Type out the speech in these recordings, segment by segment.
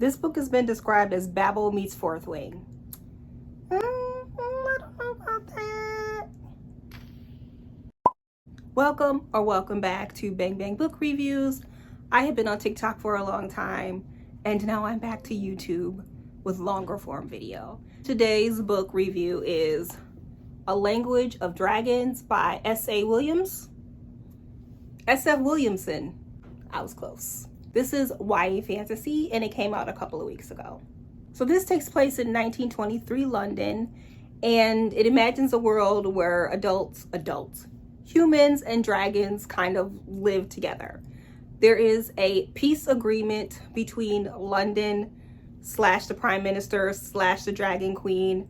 This book has been described as Babel meets Fourth Wing. I don't know about that. Welcome back to Bang Bang Book Reviews. I have been on TikTok for a long time, and now I'm back to YouTube with longer form video. Today's book review is A Language of Dragons by S.A. Williams. S.F. Williamson. I was close. This is YA fantasy, and it came out a couple of weeks ago. So this takes place in 1923 London, and it imagines a world where humans and dragons kind of live together. There is a peace agreement between London / the Prime Minister / the Dragon Queen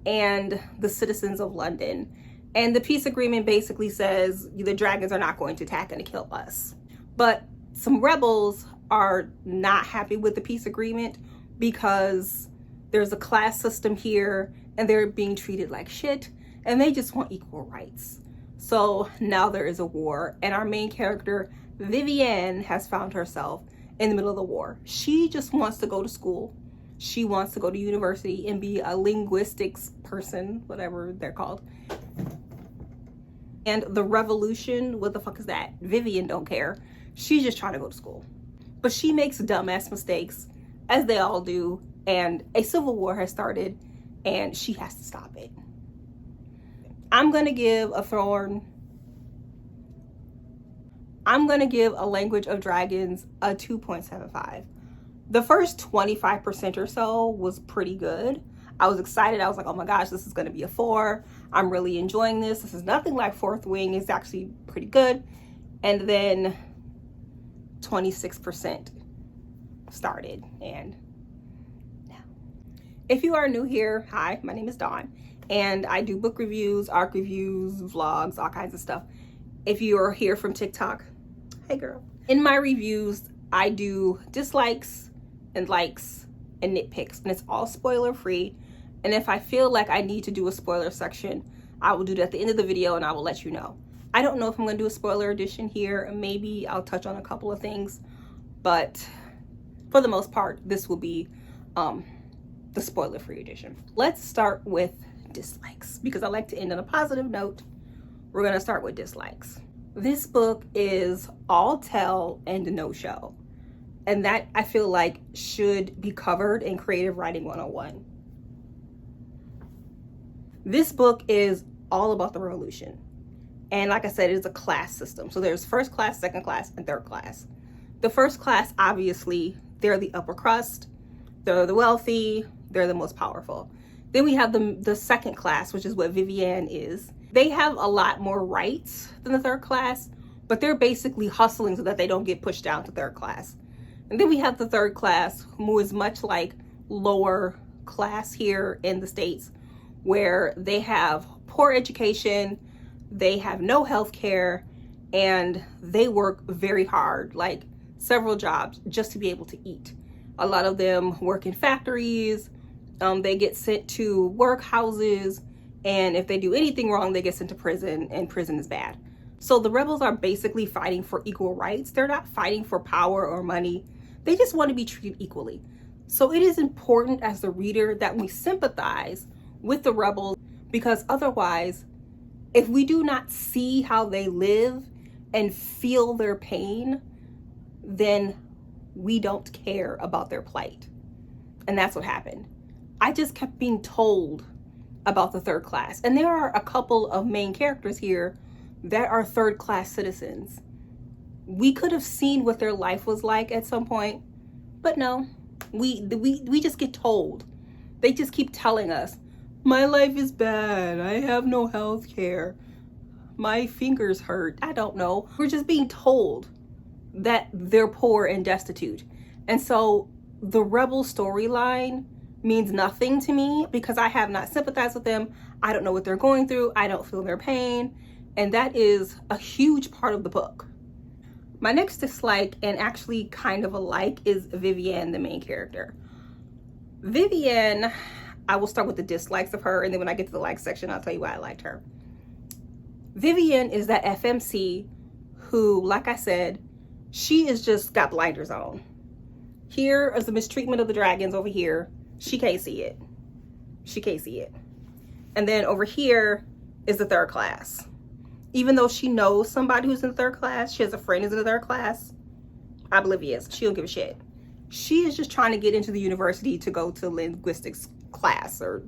and the citizens of London. And the peace agreement basically says the dragons are not going to attack and kill us. But some rebels are not happy with the peace agreement because there's a class system here and they're being treated like shit and they just want equal rights. So now there is a war, and our main character, Vivienne, has found herself in the middle of the war. She just wants to go to school. She wants to go to university and be a linguistics person, whatever they're called. And the revolution, what the fuck is that? Vivienne don't care. She's just trying to go to school. But she makes dumbass mistakes, as they all do, and a civil war has started, and she has to stop it. I'm gonna give A Language of Dragons a 2.75. The first 25% or so was pretty good. I was excited. I was like, oh my gosh, this is gonna be a 4. I'm really enjoying this. This is nothing like Fourth Wing. It's actually pretty good. And then 26% started, and now. If you are new here, hi, my name is Dawn, and I do book reviews, arc reviews, vlogs, all kinds of stuff. If you are here from TikTok, hey girl. In my reviews, I do dislikes and likes and nitpicks, and it's all spoiler free. And if I feel like I need to do a spoiler section, I will do that at the end of the video and I will let you know. I don't know if I'm going to do a spoiler edition here. Maybe I'll touch on a couple of things, but for the most part, this will be the spoiler-free edition. Let's start with dislikes, because I like to end on a positive note. We're going to start with dislikes. This book is all tell and no show, and that I feel like should be covered in Creative Writing 101. This book is all about the revolution. And like I said, it's a class system. So there's first class, second class, and third class. The first class, obviously, they're the upper crust. They're the wealthy. They're the most powerful. Then we have the second class, which is what Vivienne is. They have a lot more rights than the third class, but they're basically hustling so that they don't get pushed down to third class. And then we have the third class, who is much like lower class here in the States, where they have poor education, they have no health care, and they work very hard, like several jobs, just to be able to eat. A lot of them work in factories. They get sent to workhouses, and if they do anything wrong, they get sent to prison, and prison is bad. So the rebels are basically fighting for equal rights. They're not fighting for power or money. They just want to be treated equally. So it is important as the reader that we sympathize with the rebels, because otherwise, if we do not see how they live and feel their pain, then we don't care about their plight. And that's what happened. I just kept being told about the third class. And there are a couple of main characters here that are third class citizens. We could have seen what their life was like at some point, but no, we just get told. They just keep telling us, my life is bad. I have no health care. My fingers hurt. I don't know. We're just being told that they're poor and destitute. And so the rebel storyline means nothing to me because I have not sympathized with them. I don't know what they're going through. I don't feel their pain. And that is a huge part of the book. My next dislike, and actually kind of a like, is Vivienne, the main character. Vivienne, I will start with the dislikes of her, and then when I get to the like section, I'll tell you why I liked her. Vivienne is that FMC who, like I said, she is just got blinders on. Here is the mistreatment of the dragons over here. She can't see it. She can't see it. And then over here is the third class. Even though she knows somebody who's in the third class, she has a friend who's in the third class, oblivious. She don't give a shit. She is just trying to get into the university to go to linguistics class, or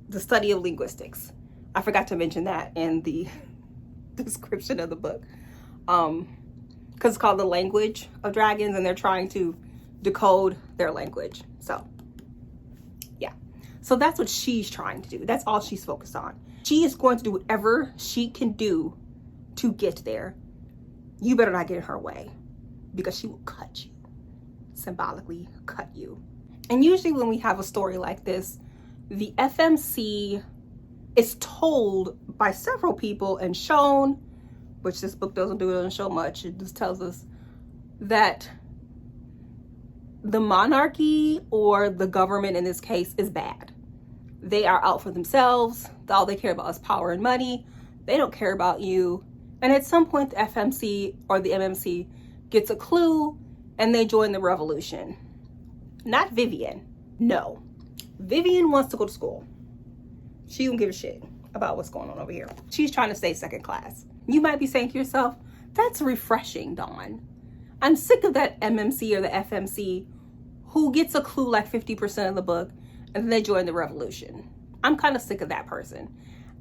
the study of linguistics. I forgot to mention that in the description of the book. Because it's called The Language of Dragons, and they're trying to decode their language. So, yeah. So that's what she's trying to do. That's all she's focused on. She is going to do whatever she can do to get there. You better not get in her way, because she will cut you. Symbolically cut you. And usually when we have a story like this, the FMC is told by several people and shown, which this book doesn't do, it doesn't show much. It just tells us that the monarchy, or the government in this case, is bad. They are out for themselves. All they care about is power and money. They don't care about you. And at some point, the FMC or the MMC gets a clue and they join the revolution. Not Vivian. No. Vivian wants to go to school. She don't give a shit about what's going on over here. She's trying to stay second class. You might be saying to yourself, that's refreshing, Dawn. I'm sick of that MMC or the FMC who gets a clue like 50% of the book and then they join the revolution. I'm kind of sick of that person.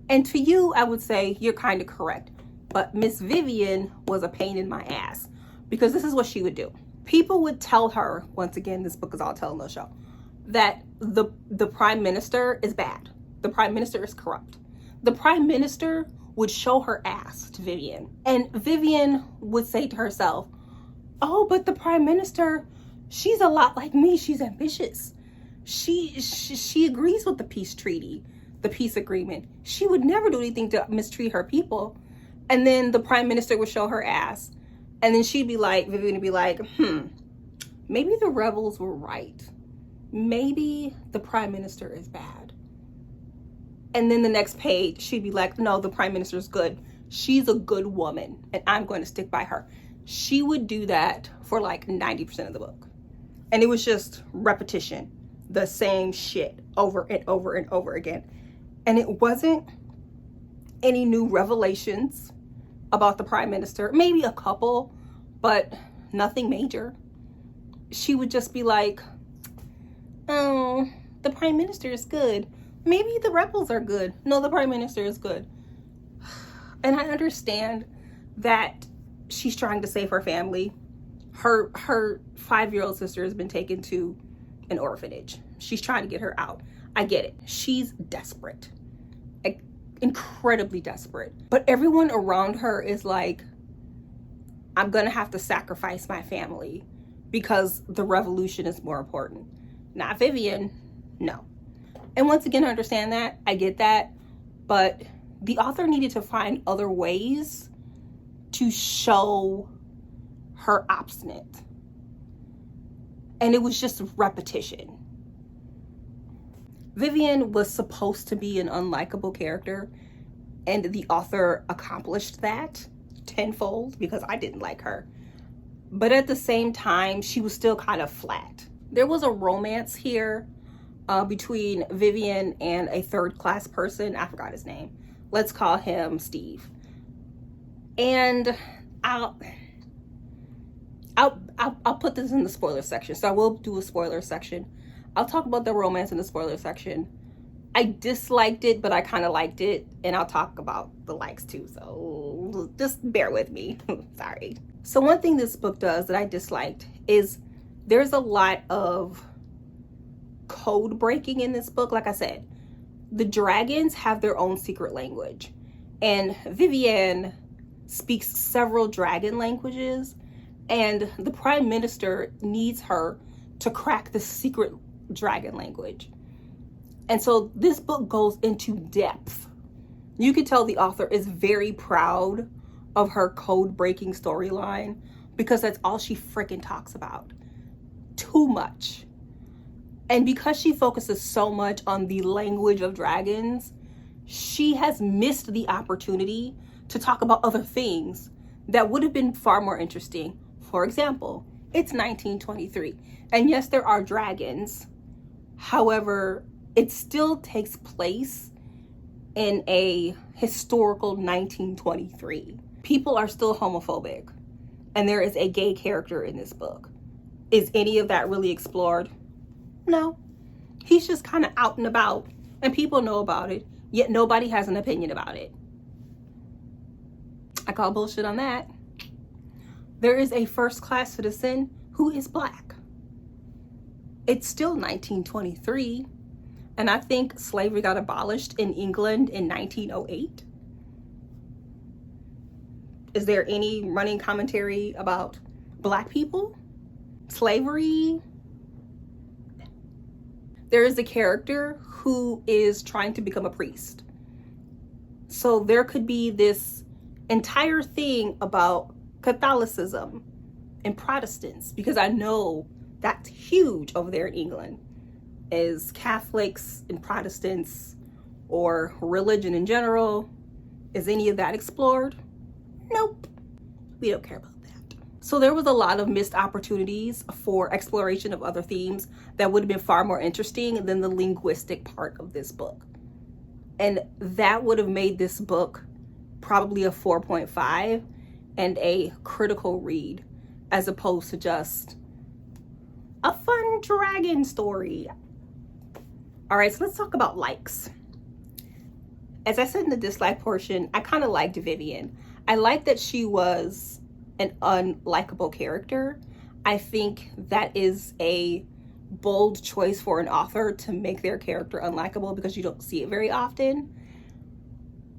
And to you, I would say you're kind of correct. But Miss Vivian was a pain in my ass, because this is what she would do. People would tell her, once again, this book is all telling no show, that the prime minister is bad. The prime minister is corrupt. The prime minister would show her ass to Vivian. And Vivian would say to herself, oh, but the prime minister, she's a lot like me. She's ambitious. She agrees with the peace treaty, the peace agreement. She would never do anything to mistreat her people. And then the prime minister would show her ass. And then she'd be like, Vivian would be like, maybe the rebels were right. Maybe the prime minister is bad. And then the next page, she'd be like, no, the prime minister is good. She's a good woman, and I'm going to stick by her. She would do that for like 90% of the book. And it was just repetition, the same shit over and over and over again. And it wasn't any new revelations about the prime minister, maybe a couple, but nothing major. She would just be like, oh, the prime minister is good. Maybe the rebels are good. No, the prime minister is good. And I understand that she's trying to save her family. Her 5-year-old sister has been taken to an orphanage. She's trying to get her out. I get it. She's desperate. Incredibly desperate. But everyone around her is like, I'm gonna have to sacrifice my family because the revolution is more important. Not Vivian. No. And once again, I understand that. I get that. But the author needed to find other ways to show her obstinate. And it was just repetition. Vivian was supposed to be an unlikable character, and the author accomplished that tenfold, because I didn't like her. But at the same time, she was still kind of flat. There was a romance here between Vivian and a third class person. I forgot his name. Let's call him Steve. And I'll put this in the spoiler section. So I will do a spoiler section. I'll talk about the romance in the spoiler section. I disliked it, but I kind of liked it. And I'll talk about the likes too. So just bear with me. Sorry. So one thing this book does that I disliked is there's a lot of code breaking in this book. Like I said, the dragons have their own secret language. And Vivian speaks several dragon languages. And the prime minister needs her to crack the secret dragon language. And so this book goes into depth. You can tell the author is very proud of her code breaking storyline, because that's all she freaking talks about. Too much. And because she focuses so much on the language of dragons, she has missed the opportunity to talk about other things that would have been far more interesting. For example, It's 1923. And yes, there are dragons. However, it still takes place in a historical 1923. People are still homophobic, and there is a gay character in this book. Is any of that really explored? No. He's just kind of out and about, and people know about it, yet nobody has an opinion about it. I call bullshit on that. There is a first-class citizen who is Black. It's still 1923, and I think slavery got abolished in England in 1908. Is there any running commentary about Black people? Slavery? There is a character who is trying to become a priest. So there could be this entire thing about Catholicism and Protestants, because I know that's huge over there in England. Is Catholics and Protestants, or religion in general, is any of that explored? Nope. We don't care about that. So there was a lot of missed opportunities for exploration of other themes that would have been far more interesting than the linguistic part of this book. And that would have made this book probably a 4.5 and a critical read, as opposed to just a fun dragon story. All right, so let's talk about likes. As I said in the dislike portion, I kind of liked Vivian. I liked that she was an unlikable character. I think that is a bold choice for an author to make their character unlikable, because you don't see it very often.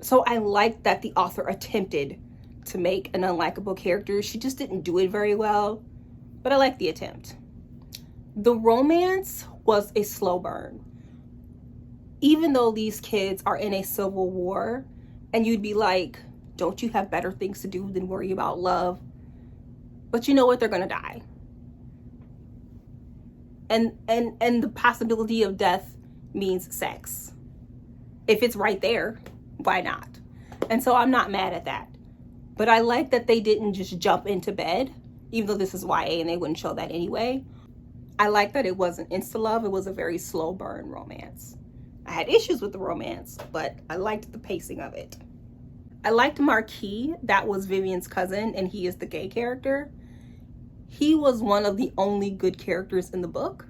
So I liked that the author attempted to make an unlikable character. She just didn't do it very well, but I liked the attempt. The romance was a slow burn. Even though these kids are in a civil war, and you'd be like, don't you have better things to do than worry about love? But you know what? They're gonna die. And the possibility of death means sex. If it's right there, why not? And so I'm not mad at that. But I like that they didn't just jump into bed, even though this is YA and they wouldn't show that anyway. I like that it wasn't insta-love. It was a very slow burn romance. I had issues with the romance, but I liked the pacing of it. I liked Marquis. That was Vivian's cousin, and he is the gay character. He was one of the only good characters in the book.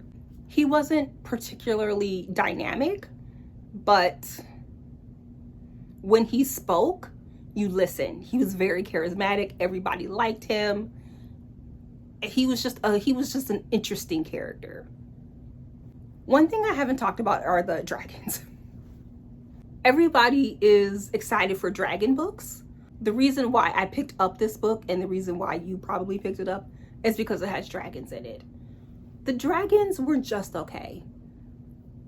He wasn't particularly dynamic, but when he spoke, you listened. He was very charismatic. Everybody liked him. He was just an interesting character. One thing I haven't talked about are the dragons. Everybody is excited for dragon books. The reason why I picked up this book, and the reason why you probably picked it up, is because it has dragons in it. The dragons were just okay.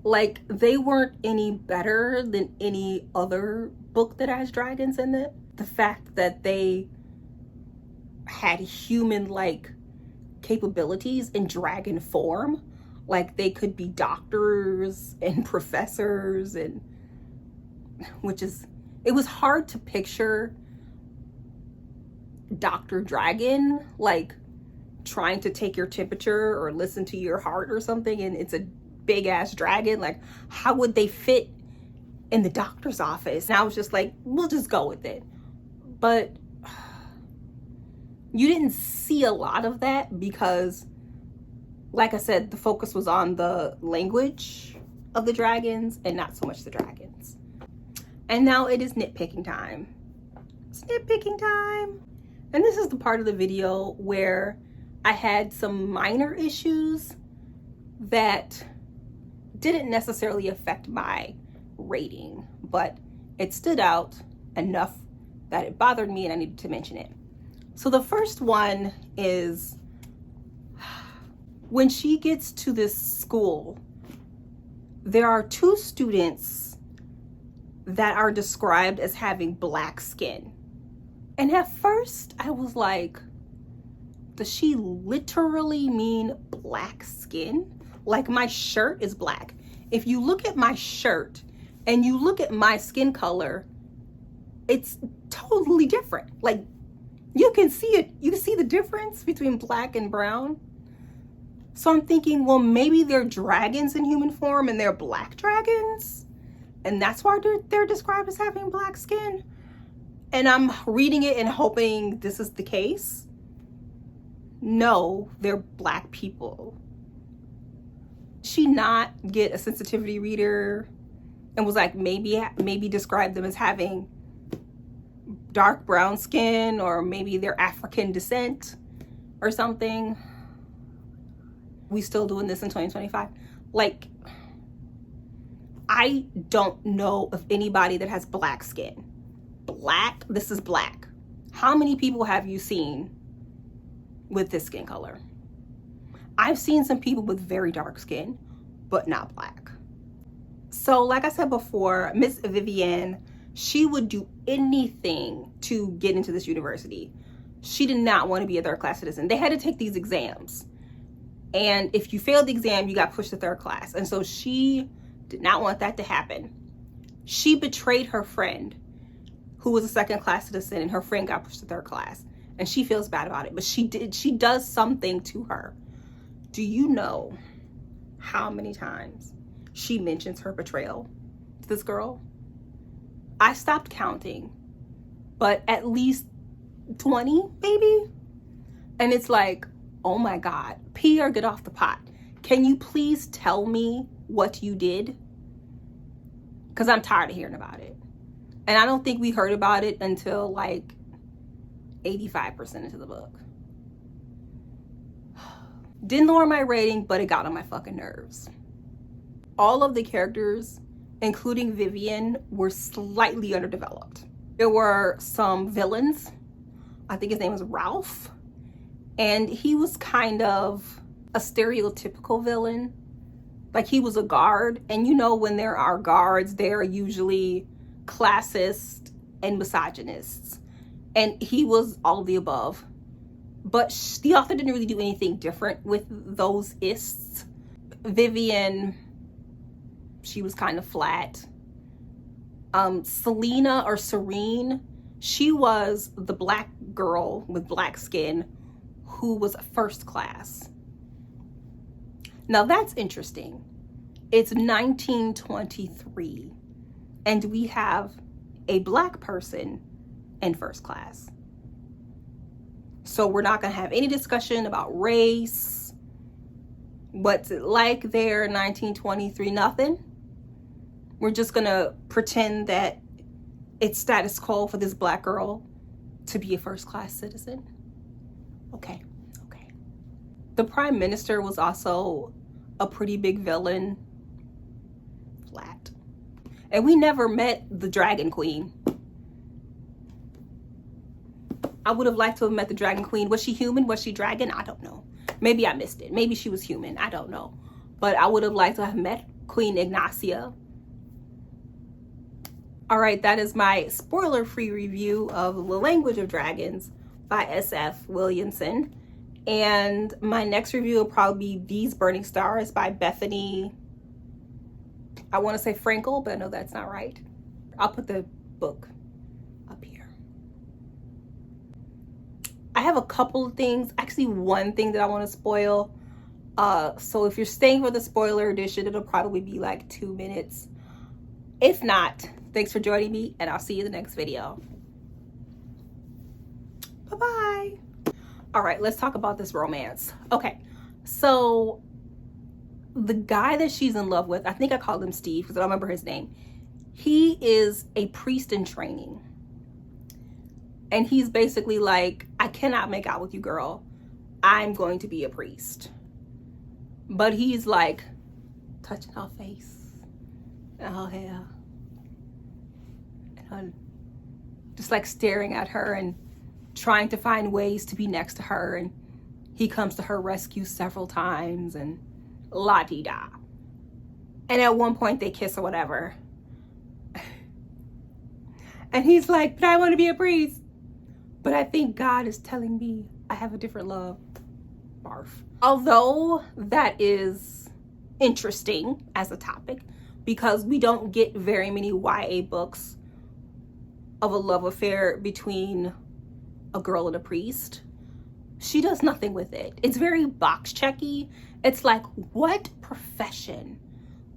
Like, they weren't any better than any other book that has dragons in it. The fact that they had human-like capabilities in dragon form, like they could be doctors and professors, and it was hard to picture Dr. Dragon like trying to take your temperature or listen to your heart or something, and it's a big ass dragon. Like, how would they fit in the doctor's office? And I was just like, we'll just go with it. But you didn't see a lot of that because, like I said, the focus was on the language of the dragons and not so much the dragons. And now it is nitpicking time. It's nitpicking time. And this is the part of the video where I had some minor issues that didn't necessarily affect my rating, but it stood out enough that it bothered me and I needed to mention it. So the first one is when she gets to this school, there are two students that are described as having black skin. And at first I was like, does she literally mean black skin? Like, my shirt is black. If you look at my shirt and you look at my skin color, it's totally different. Like, You can see it. You can see the difference between black and brown. So I'm thinking, well, maybe they're dragons in human form and they're black dragons. And that's why they're described as having black skin. And I'm reading it and hoping this is the case. No, they're black people. She not get a sensitivity reader and was like, maybe describe them as having dark brown skin, or maybe they're African descent or something. We still doing this in 2025? Like, I don't know of anybody that has black skin. Black, this is black. How many people have you seen with this skin color? I've seen some people with very dark skin, but not black. So like I said before, Miss Vivian, she would do anything to get into this university. She did not want to be a third class citizen. They had to take these exams. And if you failed the exam, you got pushed to third class. And so she did not want that to happen. She betrayed her friend, who was a second class citizen, and her friend got pushed to third class. And she feels bad about it, but she does something to her. Do you know how many times she mentions her betrayal to this girl? I stopped counting, but at least 20 maybe. And it's like, oh my God, pee or get off the pot. Can you please tell me what you did? Because I'm tired of hearing about it. And I don't think we heard about it until like 85% into the book. Didn't lower my rating, but it got on my fucking nerves. All of the characters, including Vivian, were slightly underdeveloped. There were some villains. I think his name was Ralph. And he was kind of a stereotypical villain. Like, he was a guard. And you know, when there are guards, they're usually classist and misogynists. And he was all of the above. But the author didn't really do anything different with those ists. Vivian, she was kind of flat. Selena or Serene, she was the black girl with black skin who was first class. Now that's interesting. It's 1923 and we have a black person in first class. So we're not gonna have any discussion about race, what's it like there in 1923, nothing. We're just gonna pretend that it's status quo for this black girl to be a first class citizen. Okay. The prime minister was also a pretty big villain. Flat. And we never met the dragon queen. I would have liked to have met the dragon queen. Was she human? Was she dragon? I don't know. Maybe I missed it. Maybe she was human. I don't know. But I would have liked to have met Queen Ignacia. All right, that is my spoiler-free review of The Language of Dragons by S.F. Williamson. And my next review will probably be These Burning Stars by Bethany. I want to say Frankel, but I know that's not right. I'll put the book up here. I have a couple of things, actually one thing that I want to spoil. So if you're staying for the spoiler edition, it'll probably be like 2 minutes. If not, thanks for joining me, and I'll see you in the next video. Bye-bye. All right, let's talk about this romance. Okay, so the guy that she's in love with, I think I called him Steve because I don't remember his name. He is a priest in training. And he's basically like, I cannot make out with you, girl. I'm going to be a priest. But he's like touching her face and her hair. And her, just like staring at her and trying to find ways to be next to her. And he comes to her rescue several times and la-di-da. And at one point they kiss or whatever. And he's like, but I want to be a priest. But I think God is telling me I have a different love. Barf. Although that is interesting as a topic, because we don't get very many YA books of a love affair between a girl and a priest. She does nothing with it. It's very box checky. It's like, what profession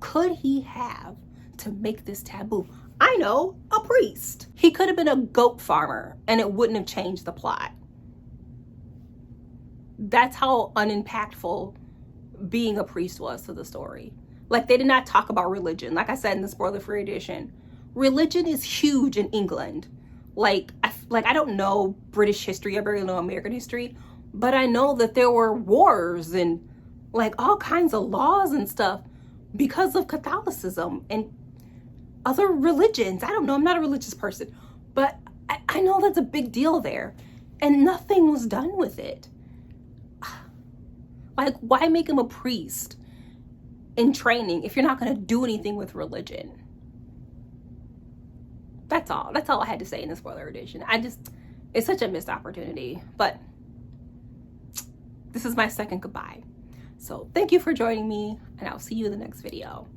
could he have to make this taboo? I know, a priest. He could have been a goat farmer and it wouldn't have changed the plot. That's how unimpactful being a priest was to the story. Like, they did not talk about religion. Like I said in the spoiler-free edition, religion is huge in England. Like I don't know British history, I barely know American history, but I know that there were wars and like all kinds of laws and stuff because of Catholicism and other religions. I don't know, I'm not a religious person, but I know that's a big deal there, and nothing was done with it. Like, why make him a priest in training if you're not going to do anything with religion? That's all I had to say in the spoiler edition. It's such a missed opportunity, but this is my second goodbye. So thank you for joining me, and I'll see you in the next video.